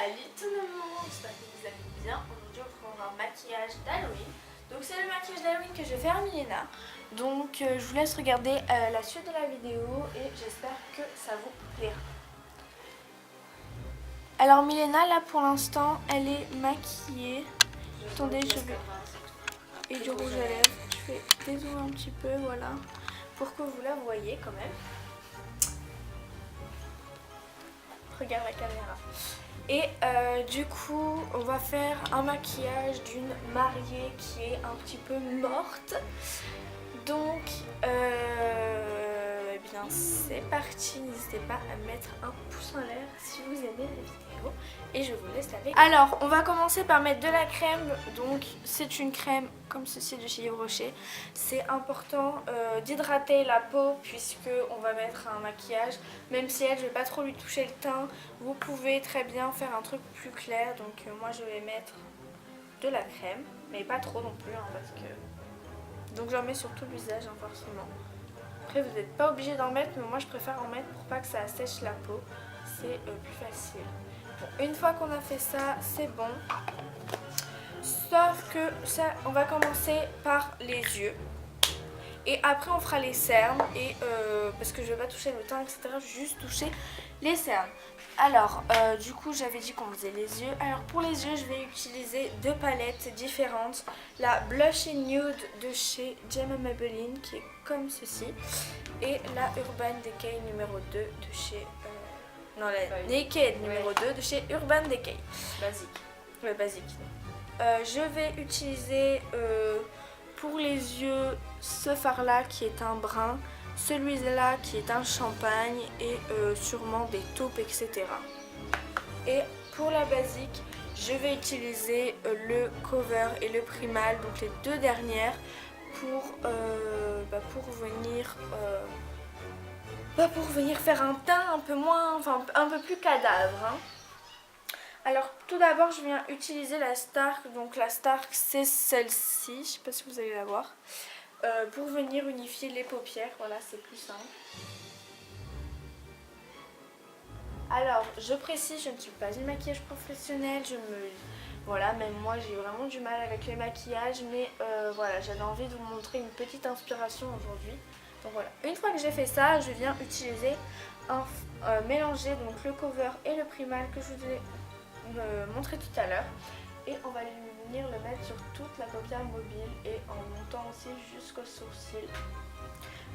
Salut tout le monde, j'espère que vous allez bien. Aujourd'hui on prendra un maquillage d'Halloween. Donc c'est le maquillage d'Halloween que je vais faire à Milena. Donc je vous laisse regarder la suite de la vidéo et j'espère que ça vous plaira. Alors Milena là pour l'instant elle est maquillée. Attendez, je vais... Et du rouge à lèvres. Je vais dézoomer un petit peu, voilà. Pour que vous la voyez quand même. Regarde la caméra. Et du coup, on va faire un maquillage d'une mariée qui est un petit peu morte. Donc, eh bien, c'est parti. N'hésitez pas à mettre un pouce en l'air si vous aimez la vidéo. Et je vous laisse avec. Alors, on va commencer par mettre de la crème. Donc, c'est une crème comme ceci de chez Yves Rocher. C'est important d'hydrater la peau puisque on va mettre un maquillage. Même si elle, je vais pas trop lui toucher le teint, vous pouvez très bien faire un truc plus clair. Donc, moi, je vais mettre de la crème, mais pas trop non plus, hein, parce que... Donc j'en mets sur tout le visage, hein, forcément. Après vous n'êtes pas obligé d'en mettre, mais moi je préfère en mettre pour pas que ça assèche la peau. C'est plus facile. Bon, une fois qu'on a fait ça, c'est bon. Sauf que ça, on va commencer par les yeux. Et après on fera les cernes. Et parce que je vais pas toucher le teint, etc. Je vais juste toucher les cernes. Alors, du coup, j'avais dit qu'on faisait les yeux. Alors, pour les yeux, je vais utiliser deux palettes différentes. La Blush in Nude de chez Gemma Maybelline, qui est comme ceci. Et la Urban Decay numéro 2 de chez... non, la Naked numéro 2 de chez Urban Decay. Basique. Ouais, basique. Je vais utiliser pour les yeux ce fard-là qui est un brun. Celui-là qui est un champagne et sûrement des taupes, etc. Et pour la basique, je vais utiliser le cover et le primal, donc les deux dernières, pour venir faire un teint un peu moins, enfin un peu plus cadavre. Hein. Alors tout d'abord, je viens utiliser la Stark. Donc la Stark, c'est celle-ci. Je ne sais pas si vous allez la voir. Pour venir unifier les paupières, voilà, c'est plus simple. Alors, je précise, je ne suis pas une maquillage professionnelle, voilà, même moi j'ai vraiment du mal avec les maquillages, mais voilà, j'avais envie de vous montrer une petite inspiration aujourd'hui. Donc voilà, une fois que j'ai fait ça, je viens utiliser mélanger donc le cover et le primal que je vous ai montré tout à l'heure. Et on va venir le mettre sur toute la paupière mobile et en montant aussi jusqu'au sourcil.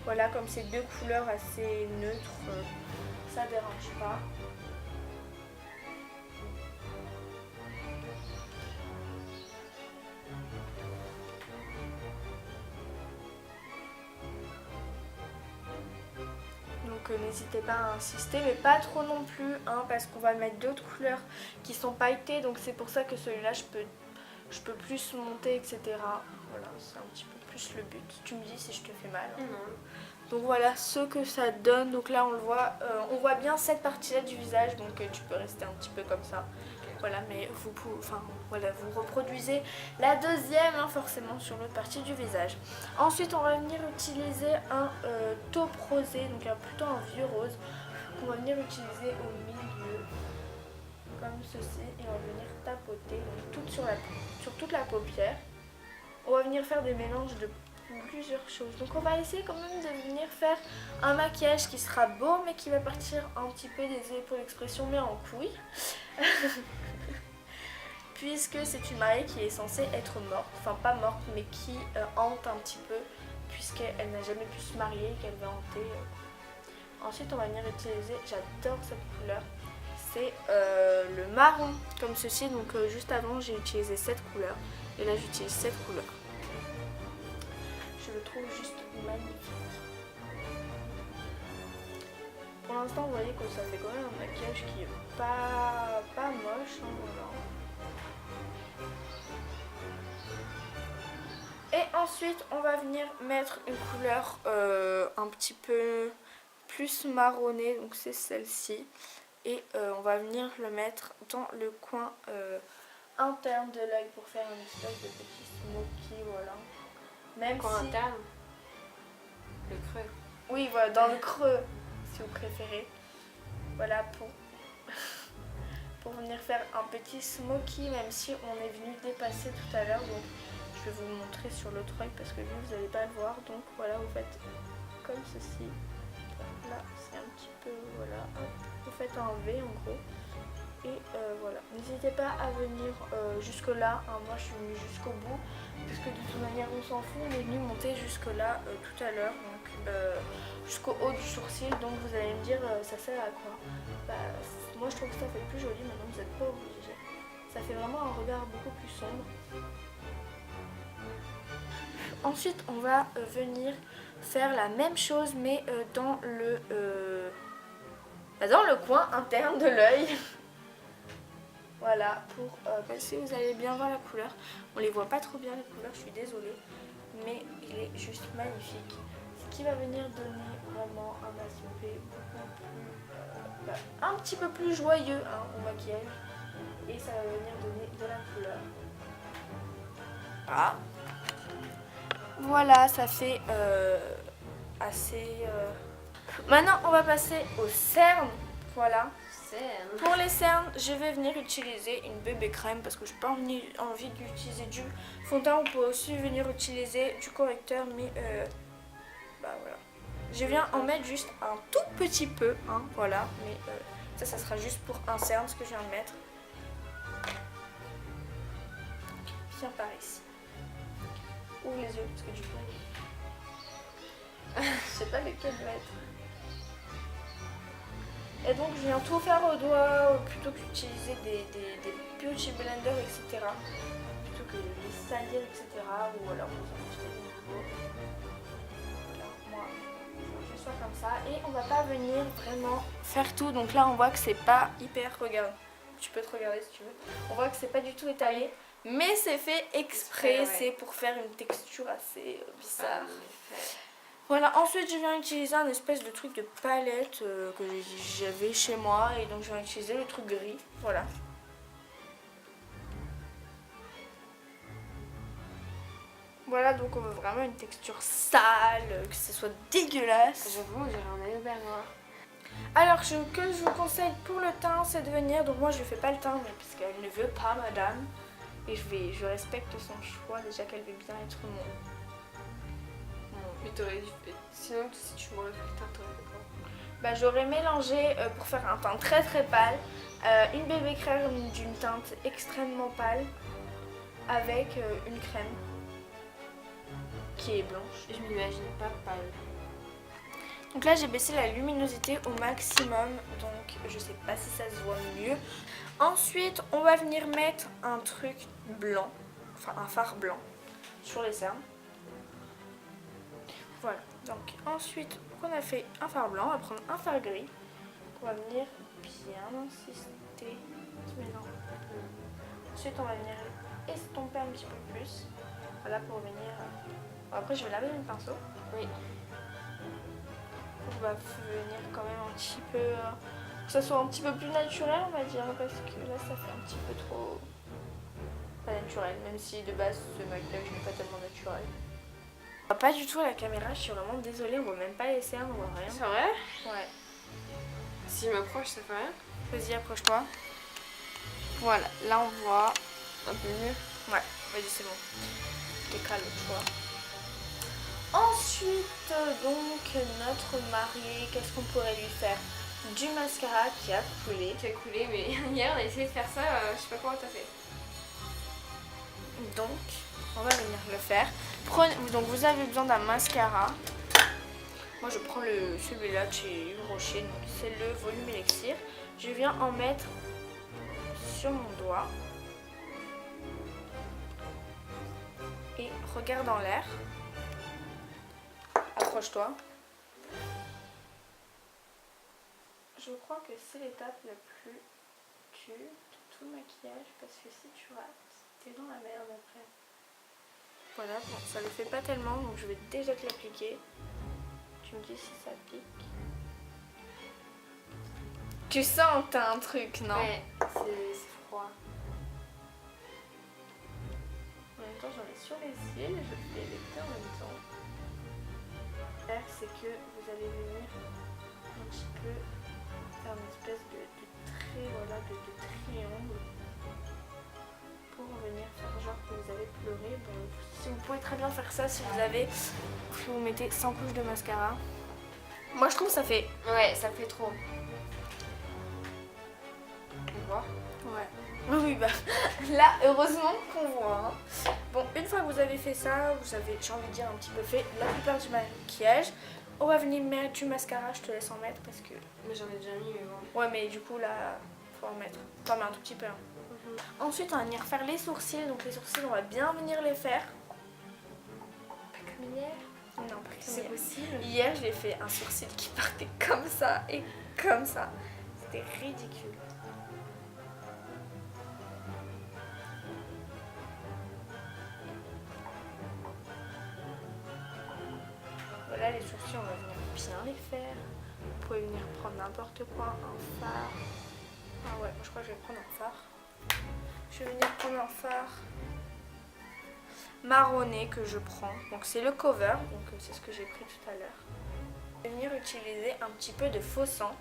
Voilà, comme c'est deux couleurs assez neutres, ça dérange pas. Donc n'hésitez pas à insister, mais pas trop non plus, hein, parce qu'on va mettre d'autres couleurs qui sont pailletées. Donc c'est pour ça que celui-là, je peux plus monter, etc. Voilà, c'est un petit peu plus le but. Tu me dis si je te fais mal. Hein. Non. Donc voilà ce que ça donne. Donc là on voit bien cette partie-là du visage. Donc tu peux rester un petit peu comme ça. Voilà, mais vous reproduisez la deuxième hein, forcément sur l'autre partie du visage. Ensuite on va venir utiliser un taupe rosé, donc plutôt un vieux rose, qu'on va venir utiliser au milieu, comme ceci, et on va venir tapoter donc, sur toute la paupière. On va venir faire des mélanges de plusieurs choses. Donc on va essayer quand même de venir faire un maquillage qui sera beau, mais qui va partir un petit peu, désolé pour l'expression, mais en couille. Puisque c'est une mariée qui est censée être morte, enfin pas morte, mais qui hante un petit peu, puisqu'elle n'a jamais pu se marier et qu'elle va hanter. Ensuite, on va venir utiliser, j'adore cette couleur, c'est le marron, comme ceci. Donc juste avant, j'ai utilisé cette couleur, et là j'utilise cette couleur. Je le trouve juste magnifique. Pour l'instant, vous voyez que ça fait quand même un maquillage qui est pas moche, hein, voilà. Et ensuite, on va venir mettre une couleur un petit peu plus marronnée, donc c'est celle-ci. Et on va venir le mettre dans le coin interne de l'œil pour faire une espèce de petit smoky, voilà. Même coin si... interne. Le creux. Oui, voilà, dans le creux, si vous préférez. Voilà, pour pour venir faire un petit smoky, même si on est venu dépasser tout à l'heure. Donc je vais vous montrer sur l'autre œil parce que lui vous n'allez pas le voir. Donc voilà, vous faites comme ceci. Là c'est un petit peu, voilà, hop. Vous faites un V en gros. Et voilà, n'hésitez pas à venir jusque là, hein. Moi je suis venue jusqu'au bout, puisque de toute manière on s'en fout, on est venu monter jusque là tout à l'heure, donc jusqu'au haut du sourcil, donc vous allez me dire ça sert à quoi. Bah, moi je trouve que ça fait plus joli, maintenant vous n'êtes pas obligé. Ça fait vraiment un regard beaucoup plus sombre. Ensuite on va venir faire la même chose mais dans le coin interne de l'œil. Voilà, pour si vous allez bien voir la couleur. On les voit pas trop bien les couleurs, je suis désolée. Mais il est juste magnifique. Ce qui va venir donner vraiment un aspect beaucoup plus... un petit peu plus joyeux hein, au maquillage. Et ça va venir donner de la couleur. Ah. Voilà, ça fait assez... Maintenant, on va passer aux cernes. Voilà. Pour les cernes, je vais venir utiliser une bébé crème parce que je n'ai pas envie d'utiliser du fond de teint. On peut aussi venir utiliser du correcteur, mais bah voilà. Je viens en mettre juste un tout petit peu, hein, voilà. Mais ça sera juste pour un cerne ce que je viens de mettre. Viens par ici. Ouvre les yeux parce que du coup, je sais pas lesquels mettre. Et donc je viens tout faire au doigt plutôt qu'utiliser des beauty blender, etc. Plutôt que les salir, etc. Ou alors vous en achetez des nouveaux. Alors moi, je fais comme ça. Et on va pas venir vraiment faire tout. Donc là on voit que c'est pas hyper, regarde. Tu peux te regarder si tu veux. On voit que c'est pas du tout étalé. Mais c'est fait exprès, ouais. C'est pour faire une texture assez bizarre. Voilà, ensuite je viens utiliser un espèce de truc de palette que j'avais chez moi et donc je viens utiliser le truc gris, voilà. Voilà, donc on veut vraiment une texture sale, que ce soit dégueulasse. J'avoue, on dirait un œil au beurre noir. Alors, ce que je vous conseille pour le teint, c'est de venir, donc moi je ne fais pas le teint, mais parce qu'elle ne veut pas, madame. Et je respecte son choix, déjà qu'elle veut bien être mon... Mais t'aurais dû faire. Sinon, si tu m'aurais fait le teint, t'aurais fait quoi? Bah, j'aurais mélangé pour faire un teint très très pâle, une bébé crème d'une teinte extrêmement pâle avec une crème qui est blanche. Je m'imagine pas pâle. Donc là j'ai baissé la luminosité au maximum, donc je sais pas si ça se voit mieux. Ensuite on va venir mettre un truc blanc, enfin un fard blanc sur les cernes. Voilà, donc ensuite qu'on a fait un fard blanc, on va prendre un fard gris. On va venir bien insister. Ensuite on va venir estomper un petit peu plus. Voilà pour venir... Après je vais laver mon pinceau. Oui. On va venir quand même un petit peu... que ça soit un petit peu plus naturel on va dire. Parce que là ça fait un petit peu trop... pas naturel. Même si de base ce maquillage n'est pas tellement naturel. Pas du tout à la caméra, je suis vraiment désolée, on voit même pas les cernes, on voit rien. C'est vrai? Ouais. Si je m'approche, ça fait rien? Vas-y, approche-toi. Voilà, là on voit un peu mieux. Ouais, vas-y, c'est bon. Décale le choix. Ensuite, donc, notre mariée, qu'est-ce qu'on pourrait lui faire? Du mascara qui a coulé. Qui a coulé, mais hier on a essayé de faire ça, je sais pas comment t'as fait. Donc, on va venir le faire. Donc vous avez besoin d'un mascara. Moi je prends celui-là de chez Yves Rocher, donc c'est le volume élixir. Je viens en mettre sur mon doigt. Et regarde en l'air. Approche-toi. Je crois que c'est l'étape la plus dure de tout le maquillage parce que si tu rates, t'es dans la merde après. Voilà, bon, ça le fait pas tellement, donc je vais déjà te l'appliquer. Tu me dis si ça pique. Tu sens que t'as un truc, non? Ouais, c'est froid. En même temps, j'en ai sur les cils, je fais les deux en même temps. C'est que vous allez venir un petit peu faire une espèce de traits voilà, de triangle pour venir faire genre que vous avez pleuré. Bon, si vous pouvez très bien faire ça si vous mettez 100 couches de mascara. Moi je trouve que ça fait... Ouais, ça fait trop. On voit. Ouais. Oui, bah là, heureusement qu'on voit. Hein. Bon, une fois que vous avez fait ça, vous avez, j'ai envie de dire, un petit peu fait la plupart du maquillage. On va venir mettre du mascara, je te laisse en mettre parce que... Mais j'en ai déjà mis, mais bon. Ouais, mais du coup, là, faut en mettre. Enfin, mais un tout petit peu. Hein. Ensuite, on va venir faire les sourcils. Donc les sourcils, on va bien venir les faire. Pas comme hier. Non, pas comme C'est hier. possible. Hier, j'ai fait un sourcil qui partait comme ça et comme ça. C'était ridicule. Voilà, les sourcils, on va venir bien les faire. Vous pouvez venir prendre n'importe quoi, un fard. Ah ouais, je crois que je vais prendre un fard. Je vais venir prendre un fard marronné que je prends. Donc c'est le cover, donc c'est ce que j'ai pris tout à l'heure. Je vais venir utiliser un petit peu de faux sang.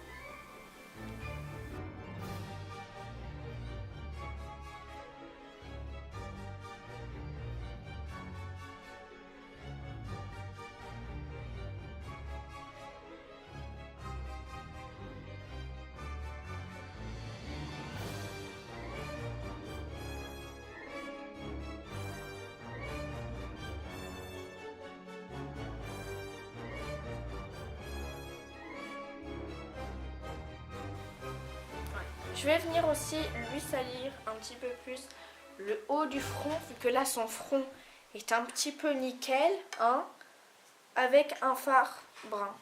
Je vais venir aussi lui salir un petit peu plus le haut du front, vu que là son front est un petit peu nickel, hein, avec un fard brun.